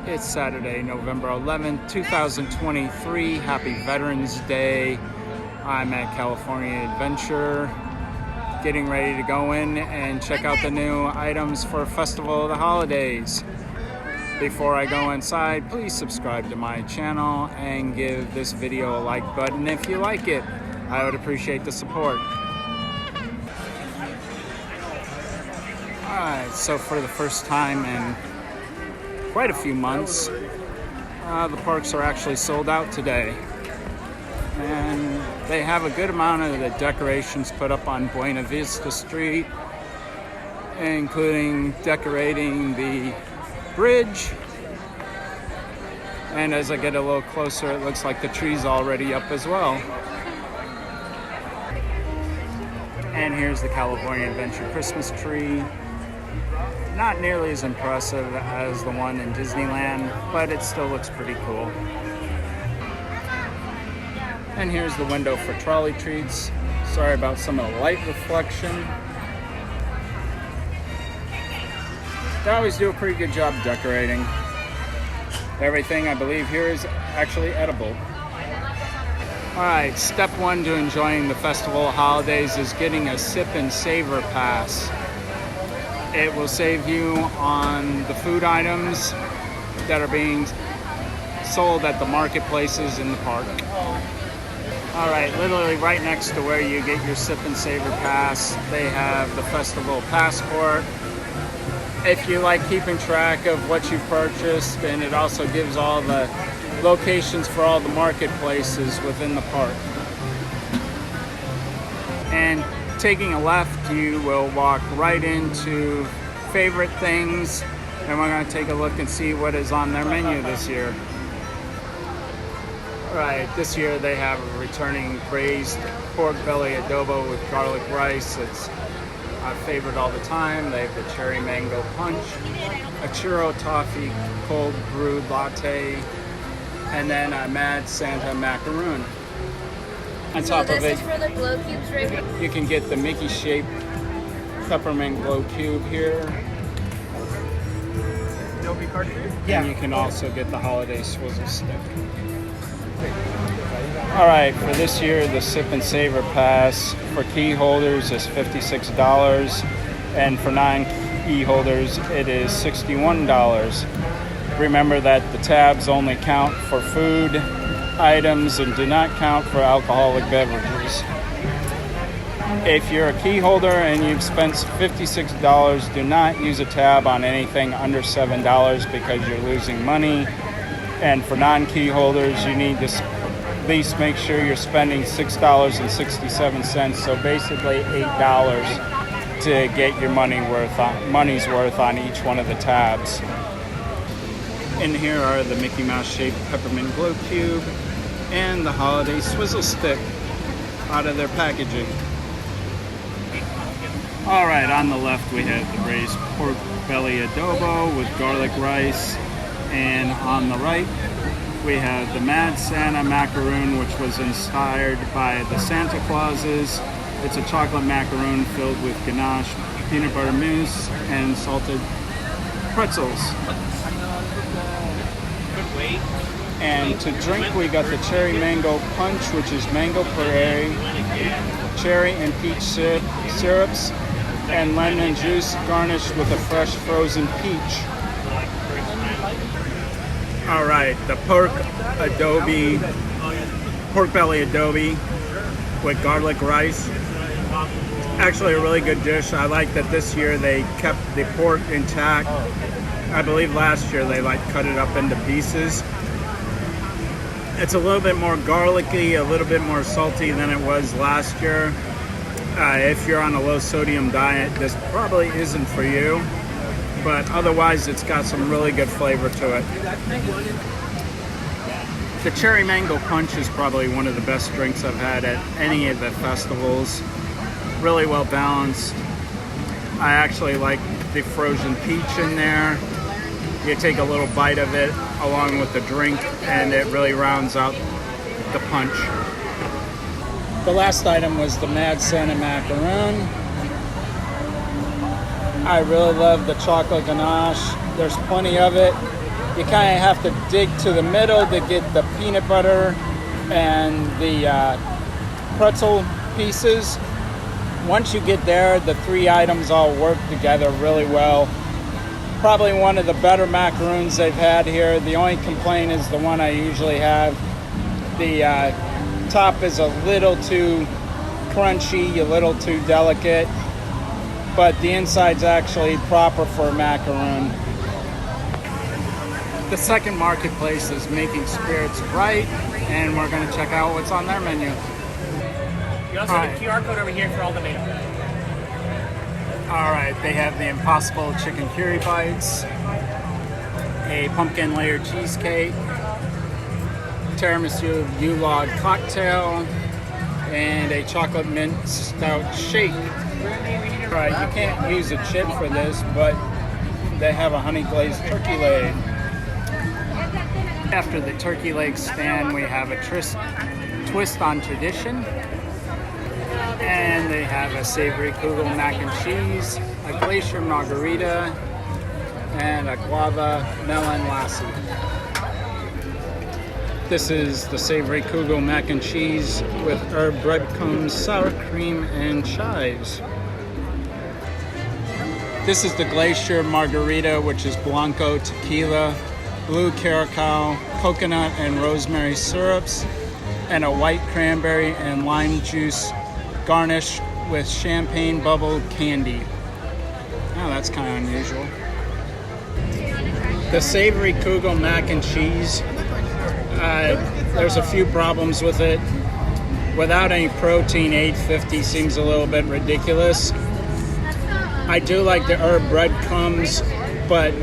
It's Saturday, November 11th, 2023. Happy Veterans Day. I'm at California Adventure, getting ready to go in and check out the new items for Festival of the Holidays. Before I go inside, please subscribe to my channel and give this video a like button if you like it. I would appreciate the support. Alright, so for the first time in quite a few months, the parks are actually sold out today. And they have a good amount of the decorations put up on Buena Vista Street, including decorating the bridge. And as I get a little closer, it looks like the tree's already up as well. And here's the California Adventure Christmas tree. Not nearly as impressive as the one in Disneyland, but it still looks pretty cool. And here's the window for trolley treats. Sorry about some of the light reflection. They always do a pretty good job decorating. Everything I believe here is actually edible. Alright, step one to enjoying the festival holidays is getting a sip and savor pass. It will save you on the food items that are being sold at the marketplaces in the park. Alright, literally right next to where you get your sip and savor pass, they have the festival passport. If you like keeping track of what you've purchased, and it also gives all the locations for all the marketplaces within the park. And taking a left, you will walk right into favorite things, and we're going to take a look and see what is on their menu this year. Alright, this year they have a returning braised pork belly adobo with garlic rice. It's my favorite all the time. They have the cherry mango punch, a churro toffee cold brewed latte, and then a Mad Santa macaroon. On top of it, for the glow cubes right here. You can get the Mickey shaped peppermint glow cube here. Adobe card for you? Yeah. And you can also get the holiday swizzle stick. Alright, for this year, the Sip and Savor Pass for key holders is $56, and for non-key holders, it is $61. Remember that the tabs only count for food items and do not count for alcoholic beverages. If you're a key holder and you've spent $56, do not use a tab on anything under $7 because you're losing money. And for non-key holders, you need to at least make sure you're spending $6.67, so basically $8 to get your money's worth on each one of the tabs. And here are the Mickey Mouse shaped peppermint glow cube and the holiday swizzle stick out of their packaging. Alright, on the left we have the braised pork belly adobo with garlic rice, and on the right we have the Mad Santa macaroon, which was inspired by the Santa Clauses. It's a chocolate macaroon filled with ganache, peanut butter mousse, and salted pretzels. And to drink, we got the cherry mango punch, which is mango puree, cherry and peach syrups, and lemon juice garnished with a fresh frozen peach. All right, the pork belly adobe with garlic rice. Actually a really good dish. I like that this year they kept the pork intact. I believe last year they cut it up into pieces. It's a little bit more garlicky, a little bit more salty than it was last year. If you're on a low sodium diet, this probably isn't for you, but otherwise it's got some really good flavor to it. The cherry mango punch is probably one of the best drinks I've had at any of the festivals. Really well balanced. I actually like the frozen peach in there. You take a little bite of it along with the drink, and it really rounds out the punch. The last item was the Mad Santa macaroon. I really love the chocolate ganache. There's plenty of it. You kind of have to dig to the middle to get the peanut butter and the pretzel pieces. Once you get there, the three items all work together really well. Probably one of the better macaroons they've had here. The only complaint is the one I usually have. The top is a little too crunchy, a little too delicate, but the inside's actually proper for a macaroon. The second marketplace is Making Spirits Right, and we're going to check out what's on their menu. You also have a QR code over here for all the menu. All right, they have the Impossible Chicken Curry Bites, a pumpkin layer cheesecake, tiramisu yulog cocktail, and a chocolate mint stout shake. All right, you can't use a chip for this, but they have a honey glazed turkey leg. After the turkey leg stand, we have a twist on tradition. And they have a savory kugel mac and cheese, a glacier margarita, and a guava melon lassi. This is the savory kugel mac and cheese with herb breadcrumbs, sour cream, and chives. This is the glacier margarita, which is Blanco tequila, blue curacao, coconut and rosemary syrups, and a white cranberry and lime juice garnished with champagne bubble candy. Oh, that's kind of unusual. The savory kugel mac and cheese, there's a few problems with it. Without any protein, $8.50 seems a little bit ridiculous. I do like the herb breadcrumbs, but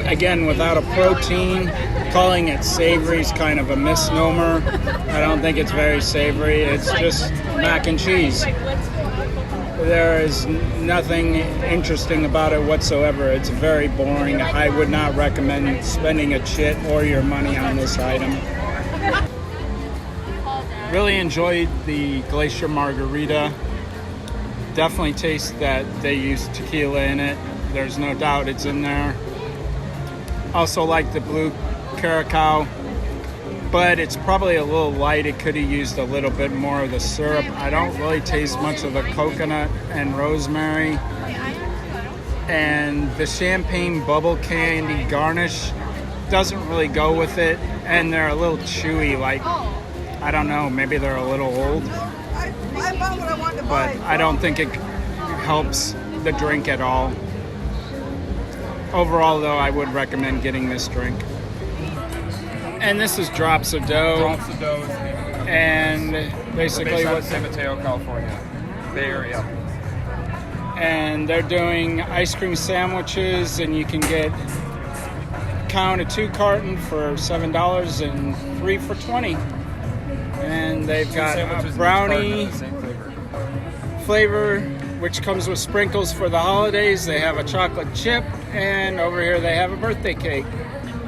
again, without a protein, calling it savory is kind of a misnomer. I don't think it's very savory. It's just mac and cheese. There is nothing interesting about it whatsoever. It's very boring. I would not recommend spending a chit or your money on this item. Really enjoyed the glacier margarita. Definitely taste that they use tequila in it. There's no doubt it's in there. Also like the blue curacao, but it's probably a little light. It could have used a little bit more of the syrup. I don't really taste much of the coconut and rosemary. And the champagne bubble candy garnish doesn't really go with it, and they're a little chewy, like, I don't know, maybe they're a little old. But I don't think it helps the drink at all. Overall, though, I would recommend getting this drink. And this is Drops of Dough. Drops of Dough is here. And basically what San Mateo, California, Bay Area. And they're doing ice cream sandwiches, and you can get a count of 2 carton for $7 and 3 for $20. And they've got a brownie flavor, which comes with sprinkles for the holidays. They have a chocolate chip, and over here they have a birthday cake.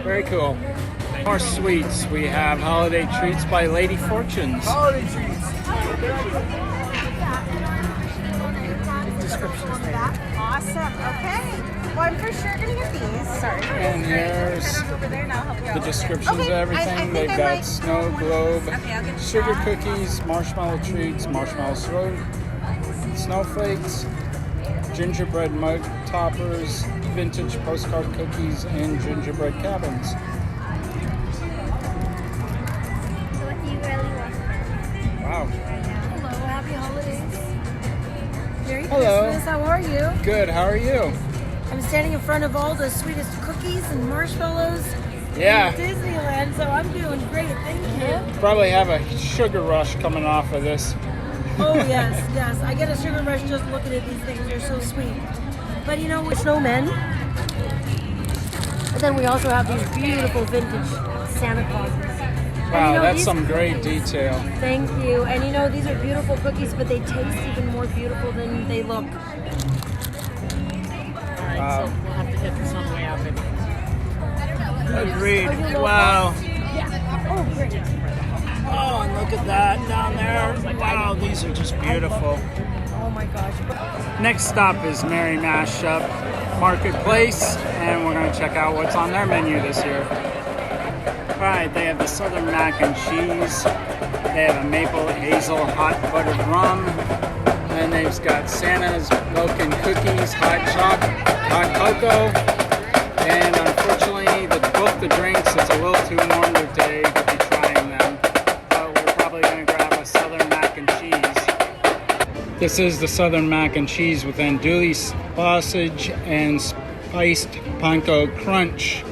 Very cool. More sweets. We have holiday treats by Lady Fortunes. Holiday treats. Descriptions there. Awesome. Okay. Well, I'm for sure gonna get these. Sorry. And here's the descriptions of everything. They've got snow globe, sugar cookies, marshmallow treats, marshmallow snowflakes, gingerbread mug toppers, vintage postcard cookies, and gingerbread cabins. What do you really want? Wow. Hello, happy holidays. Merry Hello. Christmas, how are you? Good, how are you? I'm standing in front of all the sweetest cookies and marshmallows Yeah. in Disneyland, so I'm doing great, thank you. Probably have a sugar rush coming off of this. Oh yes, yes, I get a sugar rush just looking at these things, they're so sweet. But you know, with snowmen. And then we also have these beautiful vintage Santa Clauses. Wow, you know, that's these some great cookies- detail. Thank you. And you know, these are beautiful cookies, but they taste even more beautiful than they look. Wow. So we'll have to hit this on the way out, maybe. Agreed. Are you local? Wow. Yeah. Oh, great. Oh, and look at that down there. Wow, these are just beautiful. Oh my gosh. Next stop is Merry Mashup. Marketplace, and we're going to check out what's on their menu this year. Alright, they have the Southern Mac and Cheese. They have a maple hazel hot buttered rum. And they've got Santa's milk and cookies, hot cocoa. And unfortunately, both the drinks, it's a little too warm today to be trying them. But we're probably going to grab a Southern Mac and Cheese. This is the Southern Mac and Cheese with andouille sausage and spiced panko crunch.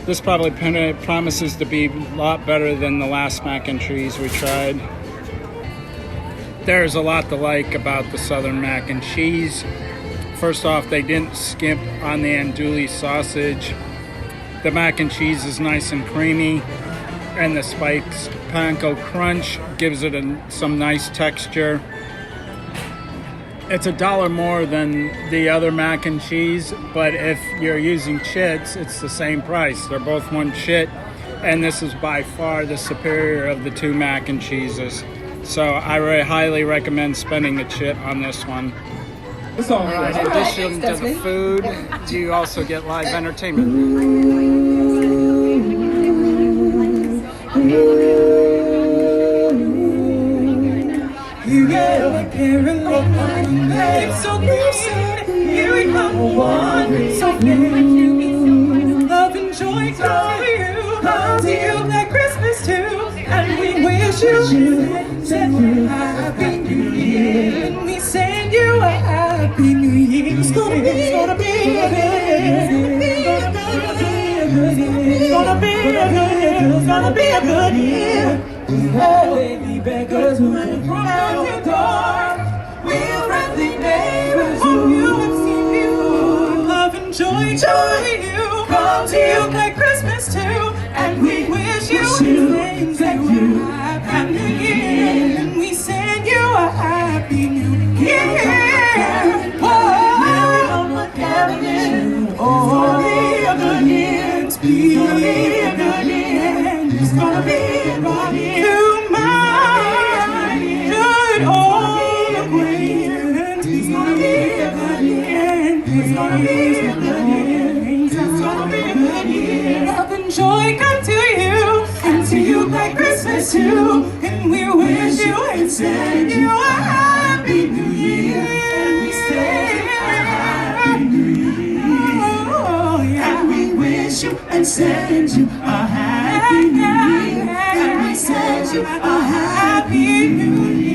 This probably promises to be a lot better than the last mac and cheese we tried. There's a lot to like about the Southern Mac and Cheese. First off, they didn't skimp on the andouille sausage. The mac and cheese is nice and creamy, and the spiced panko crunch gives it some nice texture. It's $1 more than the other mac and cheese, but if you're using chits, it's the same price. They're both one chit, and this is by far the superior of the two mac and cheeses. So I highly recommend spending a chit on this one. Alright, in addition to the food, you also get live entertainment. You get a Caroline, it's so gruesome. Here we come, one, so new. Love and joy come to you like Christmas too. And we wish you a happy new year. And we send you a happy new year. It's gonna be a good year. It's gonna be a good year. We have lady beggars who will proud your door. We're friendly neighbors who you have seen before. Love and joy to you, come to you like Christmas too. And we wish you things that you happy new year. And we send you a happy new year. Oh, it's gonna be a good year. It's gonna be a good year. It's gonna be a good year. To my good old acquaintance. It's gonna be a good year. It's gonna be a good year. It's gonna be a good year. Love and joy come to you, and to you like Christmas too. And we wish you and send you a happy new year. And we say a happy new year. Oh, yeah. And we wish you and send you a happy new year. And we send you a happy new year.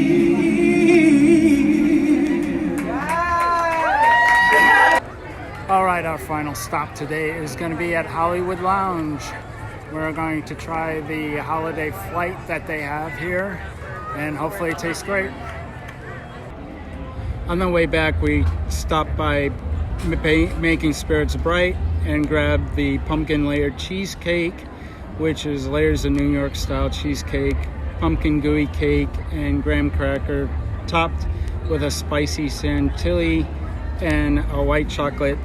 Alright, our final stop today is going to be at Hollywood Lounge. We're going to try the holiday flight that they have here, and hopefully it tastes great. On the way back, we stopped by Making Spirits Bright and grabbed the pumpkin layered cheesecake, which is layers of New York style cheesecake, pumpkin gooey cake, and graham cracker topped with a spicy chantilly and a white chocolate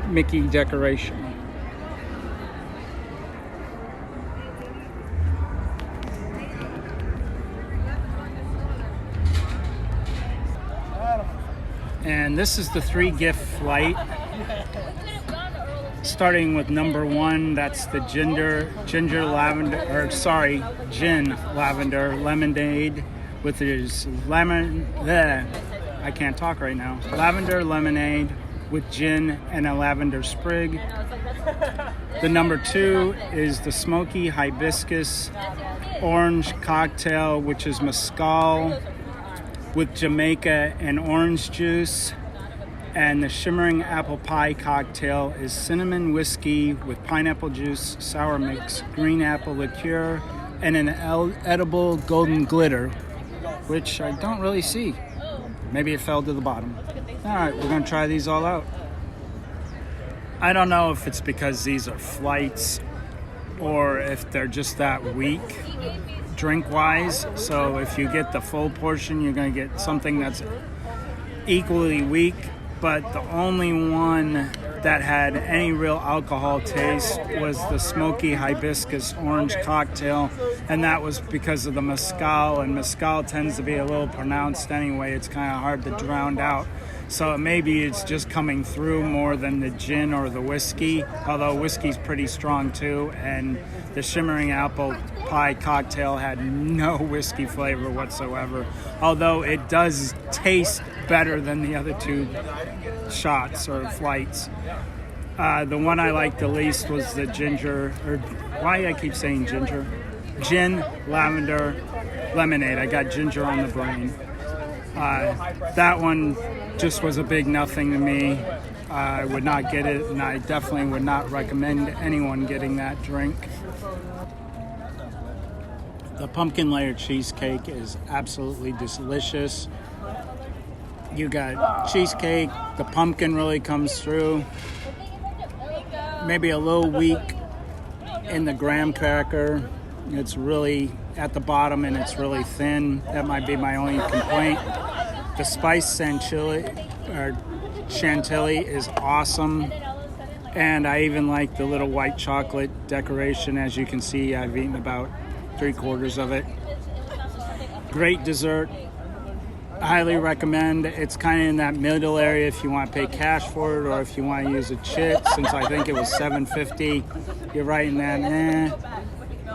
Mickey decoration. And this is the 3-gift flight. Starting with number 1, that's the gin lavender lemonade with his I can't talk right now. Lavender lemonade with gin and a lavender sprig. The number 2 is the smoky hibiscus orange cocktail, which is mezcal with Jamaica and orange juice. And the shimmering apple pie cocktail is cinnamon whiskey with pineapple juice, sour mix, green apple liqueur, and an edible golden glitter, which I don't really see. Maybe it fell to the bottom. All right, we're gonna try these all out. I don't know if it's because these are flights or if they're just that weak drink-wise. So if you get the full portion, you're gonna get something that's equally weak. But the only one that had any real alcohol taste was the smoky hibiscus orange cocktail, and that was because of the mezcal, and mezcal tends to be a little pronounced anyway. It's kind of hard to drown out. So maybe it's just coming through more than the gin or the whiskey, although whiskey's pretty strong too. And the shimmering apple pie cocktail had no whiskey flavor whatsoever, although it does taste better than the other two shots or flights. The one I liked the least was the ginger, or why I keep saying ginger? Gin, lavender, lemonade. I got ginger on the brain. That one just was a big nothing to me. I would not get it, and I definitely would not recommend anyone getting that drink. The pumpkin layer cheesecake is absolutely delicious. You got cheesecake, the pumpkin really comes through. Maybe a little weak in the graham cracker. It's really at the bottom and it's really thin. That might be my only complaint. The spiced chantilly is awesome. And I even like the little white chocolate decoration. As you can see, I've eaten about 3/4 of it. Great dessert. Highly recommend. It's kind of in that middle area if you want to pay cash for it, or if you want to use a chit. Since I think it was $7.50, you're right in that.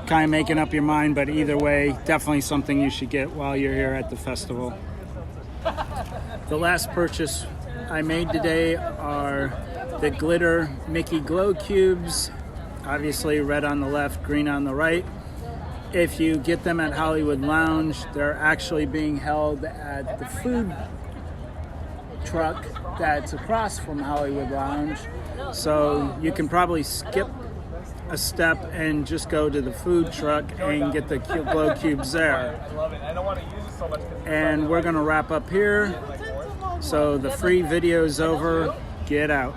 Kind of making up your mind, but either way, definitely something you should get while you're here at the festival. The last purchase I made today are the glitter Mickey glow cubes. Obviously red on the left, green on the right. If you get them at Hollywood Lounge, they're actually being held at the food truck that's across from Hollywood Lounge. So you can probably skip a step and just go to the food truck and get the glow cubes there. And we're gonna wrap up here. So the free video is over. Get out.